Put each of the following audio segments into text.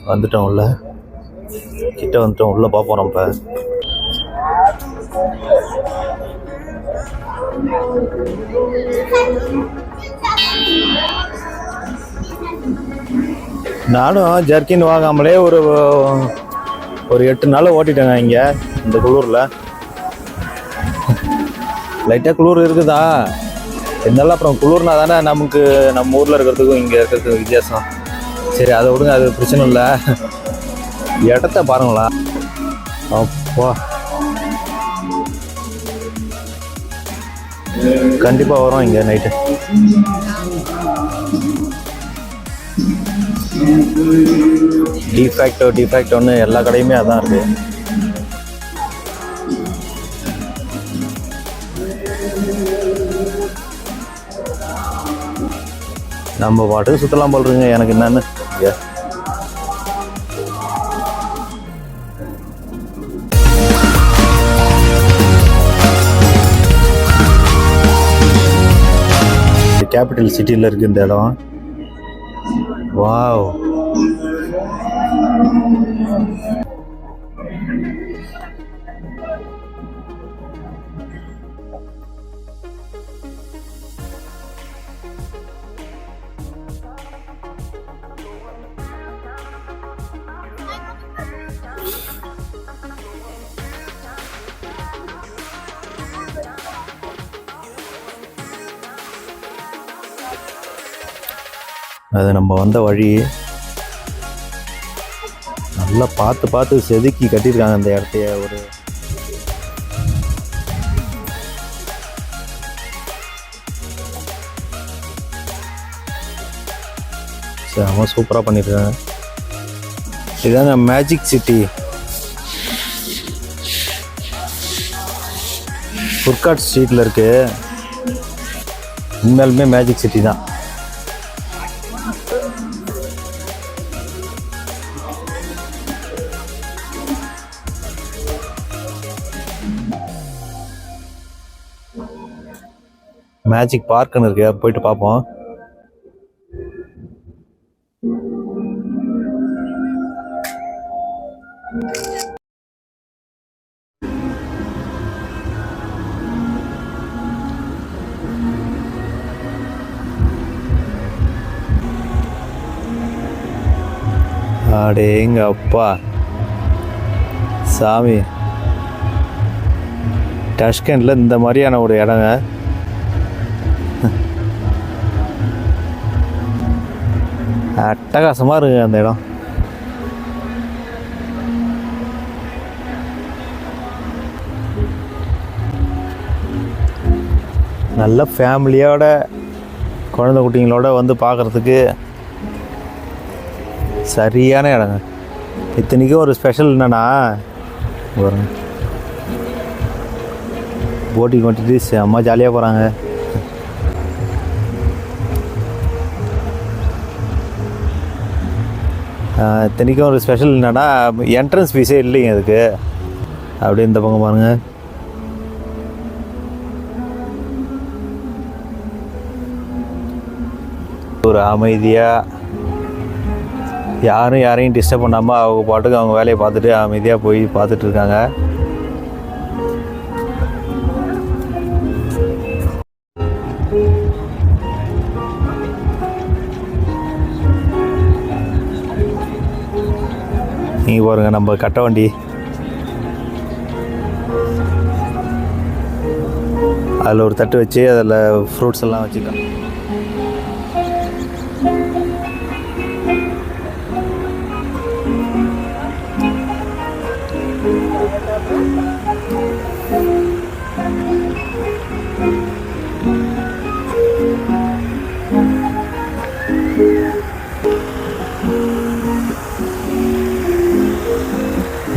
வந்துட்டோம் உள்ள, கிட்ட வந்துட்டோம். உள்ள பார்ப்போம். இப்போ நானும் ஜர்க்கின் வாங்காமலே ஒரு 8 நாள் ஓட்டிட்டேங்க இங்கே இந்த குளூரில். லைட்டாக குளூர் இருக்குதா இருந்தாலும் அப்புறம் குளூர்னா தானே நமக்கு நம்ம ஊரில் இருக்கிறதுக்கும் இங்கே இருக்கிறதுக்கும் வித்தியாசம். சரி அதை விடுங்க, அது பிரச்சனை இல்லை. இடத்த பாருங்களா, அப்பா கண்டிப்பாக வரும் இங்கே நைட்டு. டிஃபேக்டோன்னு எல்லா கடையுமே அதான் இருக்குது. நம்ம பாட்டுக்கு சுற்றலாம் போல் இருக்குங்க. எனக்கு என்னன்னு கேபிட்டல் சிட்டியில் இருக்குது இந்த இடம். வாவ், அது நம்ம வந்த வழி. நல்லா பார்த்து செதுக்கி கட்டியிருக்காங்க அந்த இடத்தைய. ஒரு செம சூப்பராக பண்ணியிருக்காங்க. இதுதாங்க மேஜிக் சிட்டி. ஃபுட்கார்ட் ஸ்ட்ரீட்டில் இருக்கு. உண்மையாலுமே மேஜிக் சிட்டி தான். மேஜிக் பார்க்குன்னு இருக்கு, போயிட்டு பார்ப்போம். அடேங்க அப்பா சாமி, டாஷ்கண்டில் இந்த மாதிரியான ஒரு இடங்க. அட்டகாசமாக இருக்குது அந்த இடம். நல்ல ஃபேமிலியோட குழந்தை குட்டிங்களோட வந்து பார்க்குறதுக்கு சரியான இடங்க. இத்தனைக்கும் ஒரு ஸ்பெஷல் என்னன்னா, போட்டிங் ஓட்டிட்டு செம்ம ஜாலியாக போகிறாங்க. இத்தனைக்கும் ஒரு ஸ்பெஷல் என்னன்னா, என்ட்ரன்ஸ் ஃபீஸே இல்லைங்க அதுக்கு. அப்படியே இந்த பக்கம் பாருங்கள். ஒரு அமைதியாக யாரையும் டிஸ்டர்ப் பண்ணாமல் அவங்க பாட்டுக்கு அவங்க வேலையை பார்த்துட்டு அமைதியாக போய் பார்த்துட்ருக்காங்க. நீங்கள் பாருங்கள் நம்ம கட்ட வண்டி, அதில் ஒரு தட்டு வச்சு அதில் ஃப்ரூட்ஸ் எல்லாம் வச்சுக்கலாம்.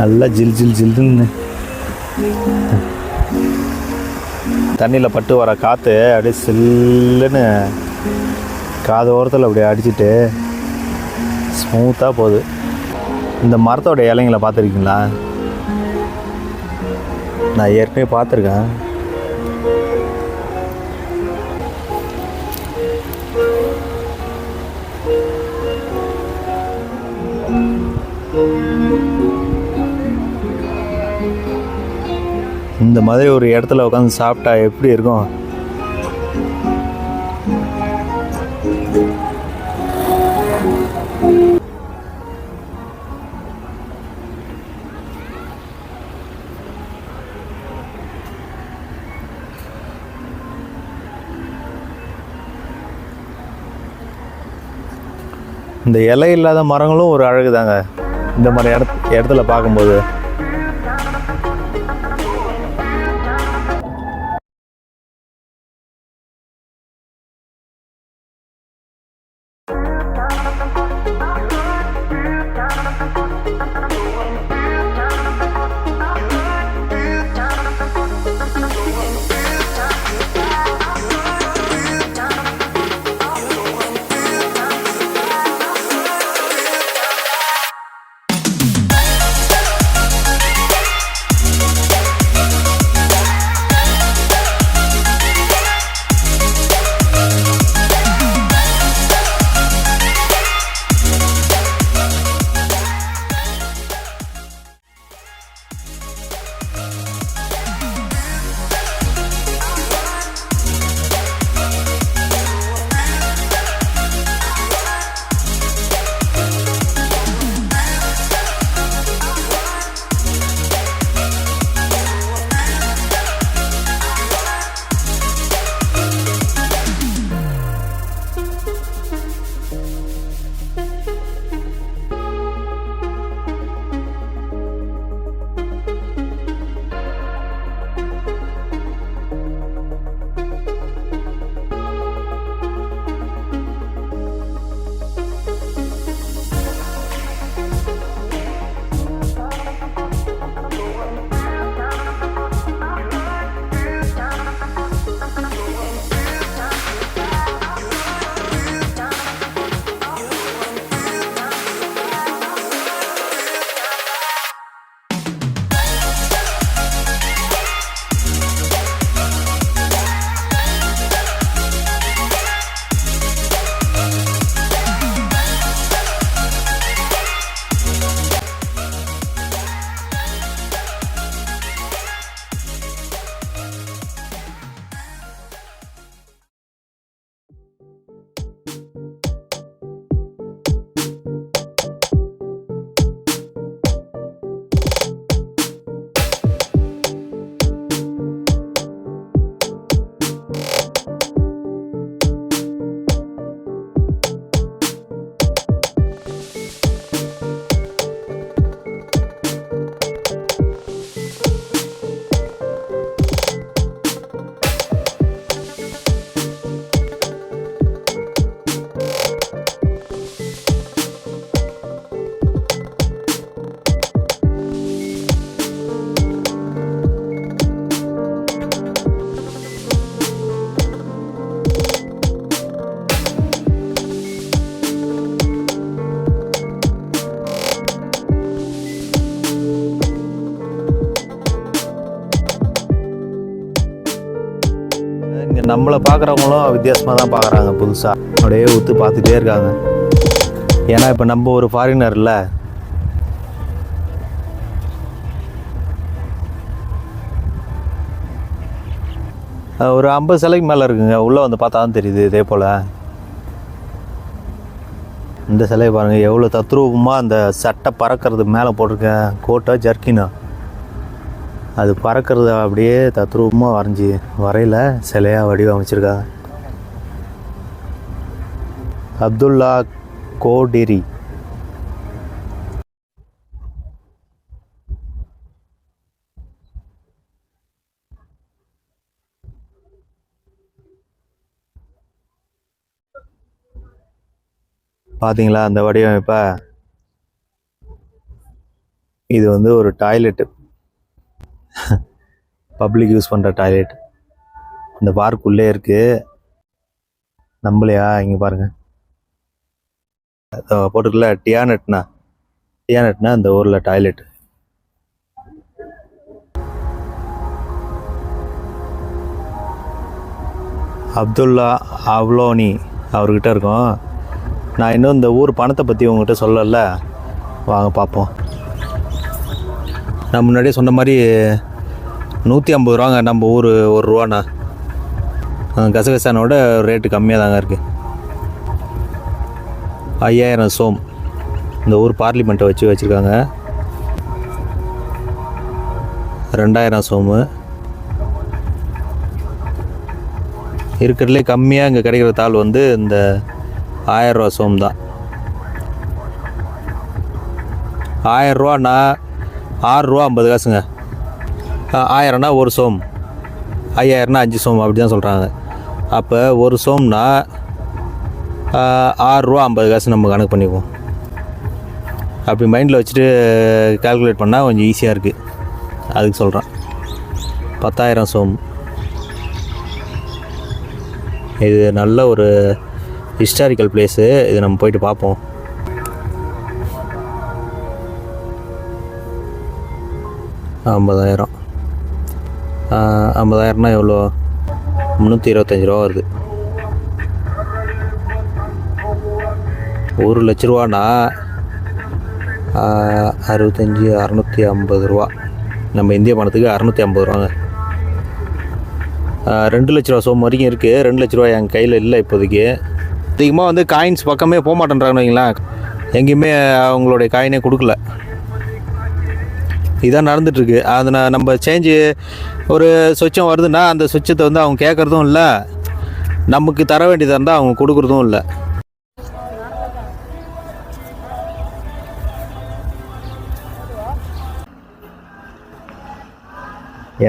நல்லா ஜில்லுன்னு தண்ணியில் பட்டு வர காற்று அப்படியே சில்லுன்னு காது ஓரத்தில் அப்படியே அடிச்சுட்டு ஸ்மூத்தாக போகுது. இந்த மரத்தோட இலைங்களை பார்த்துருக்கீங்களா? நான் ஏற்கனவே பார்த்துருக்கேன். இந்த மாதிரி ஒரு இடத்துல உட்காந்து சாப்பிட்டா எப்படி இருக்கும்? இந்த இலை இல்லாத மரங்களும் ஒரு அழகு தாங்க இந்த மாதிரி இடத்துல பார்க்கும்போது. இங்கே நம்மளை பார்க்குறவங்களும் வித்தியாசமாக தான் பார்க்குறாங்க, புதுசாக அப்படியே ஊற்று பார்த்துட்டே இருக்காங்க. ஏன்னா இப்போ நம்ம ஒரு ஃபாரினர் இல்லை. ஒரு 50 சிலைக்கு மேலே இருக்குங்க. உள்ளே வந்து பார்த்தா தான் தெரியுது. இதே போல் இந்த சிலையை பாருங்கள், எவ்வளோ தத்ரூபமாக அந்த சட்டை பறக்கிறது மேலே போட்டிருக்கேன், கோட்டை ஜர்க்கினா அது பறக்கிறது அப்படியே தத்ரூபமாக வரைஞ்சி வரையில் சிலையாக வடிவமைச்சிருக்காங்க. அப்துல்லா கோடிரி. பார்த்தீங்களா அந்த வடிவமைப்பை? இது வந்து ஒரு டாய்லெட்டு, பப்ளிக் யூஸ் பண்ணுற டாய்லெட். அந்த பார்க்குள்ளே இருக்குது. நம்மளையா இங்கே பாருங்கள் போட்டுக்கல டியானட்னா இந்த ஊரில் டாய்லெட். அப்துல்லா அவ்லோனி அவர்கிட்ட இருக்கோம். நான் இன்னும் இந்த ஊர் பணத்தை பற்றி உங்கள்கிட்ட சொல்லல, வாங்க பார்ப்போம். நான் முன்னாடியே சொன்ன மாதிரி 150 ரூபாங்க. நம்ம ஊர் 1 ரூபாண்ணா. கசகசானோட ரேட்டு கம்மியாக தாங்க இருக்குது. 5000 சோம். இந்த ஊர் பார்லிமெண்ட்டை வச்சுருக்காங்க. 2000 சோமு. இருக்கிறதுலே கம்மியாக இங்கே கிடைக்கிற தாள் வந்து இந்த 1000 ரூபா சோம் தான். 1000 ரூபான்னா 6 ரூபா 50 காசுங்க. 1000னா 1 சோம், 5000னா 5 சோம், அப்படி தான் சொல்கிறாங்க. அப்போ 1 சோம்னா 6 ரூபா 50 காசு நம்ம கணக்கு பண்ணிக்குவோம். அப்படி மைண்டில் வச்சுட்டு கால்குலேட் பண்ணால் கொஞ்சம் ஈஸியாக இருக்குது. அதுக்கு சொல்கிறேன். 10,000 சோம். இது நல்ல ஒரு ஹிஸ்டாரிக்கல் பிளேஸு. இது நம்ம போயிட்டு பார்ப்போம். $50,000. 50,000னா எவ்வளோ? 325 ரூபா வருது. 1 லட்ச ரூபானா 65, 650 ரூபா. நம்ம இந்திய பணத்துக்கு 650 ரூபாங்க. 2 லட்ச ரூபா சோம் வரைக்கும் இருக்குது. 2 லட்ச ரூபா என் கையில் இல்லை இப்போதைக்கு. அதிகமாக வந்து காயின்ஸ் பக்கமே போக மாட்டேன்றாங்கன்னு வைங்களேன். எங்கேயுமே அவங்களுடைய காயினே கொடுக்கல. இதான் நடந்துகிட்ருக்கு. அதை நம்ம சேஞ்சு ஒரு சொச்சம் வருதுன்னா அந்த சொச்சத்தை வந்து அவங்க கேட்குறதும் இல்லை, நமக்கு தர வேண்டியதாக இருந்தால் அவங்க கொடுக்குறதும் இல்லை.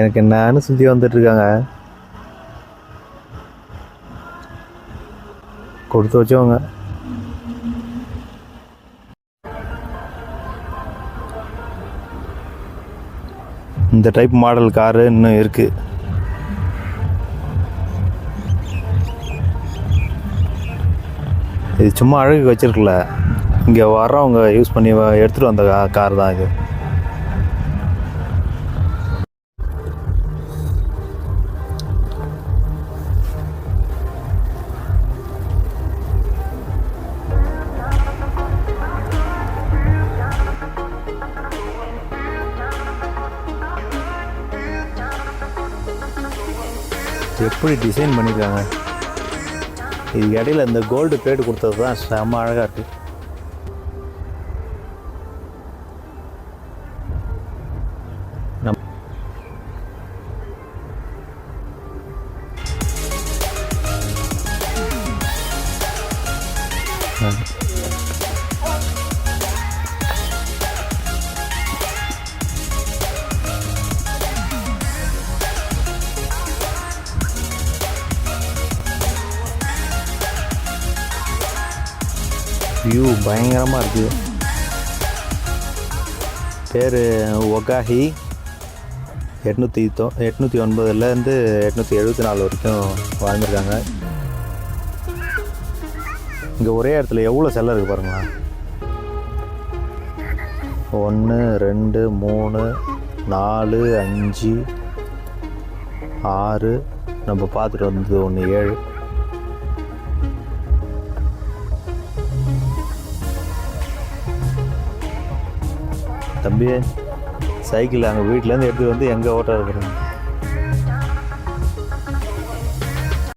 எனக்கு என்னன்னு சுற்றி வந்துட்டுருக்காங்க. கொடுத்து வச்சவங்க. இந்த டைப் மாடல் காரு இன்னும் இருக்குது. இது சும்மா அழகுக்கு வச்சிருக்கல, இங்கே வர்றவங்க யூஸ் பண்ணி எடுத்துகிட்டு வந்த கார் தான் இது. எப்படி டிசைன் பண்ணியிருக்காங்க. இது இடையில இந்த கோல்டு பிளேட் கொடுத்தது தான் செம்ம அழகாக இருக்குது. வியூ பயங்கரமாக இருக்குது. பேர் ஒகாஹி. 809லேருந்து 874 வரைக்கும் வாழ்ந்துருக்காங்க. இங்கே ஒரே இடத்துல எவ்வளோ செல்லம் இருக்குது பாருங்களேன். 1 2 3 4 5 6. நம்ம பார்த்துட்டு வந்தது 1 7. தம்பி சைக்கிள் அங்கே வீட்டிலேருந்து எடுத்து வந்து எங்கே ஓட்ட இருக்கிறேன்.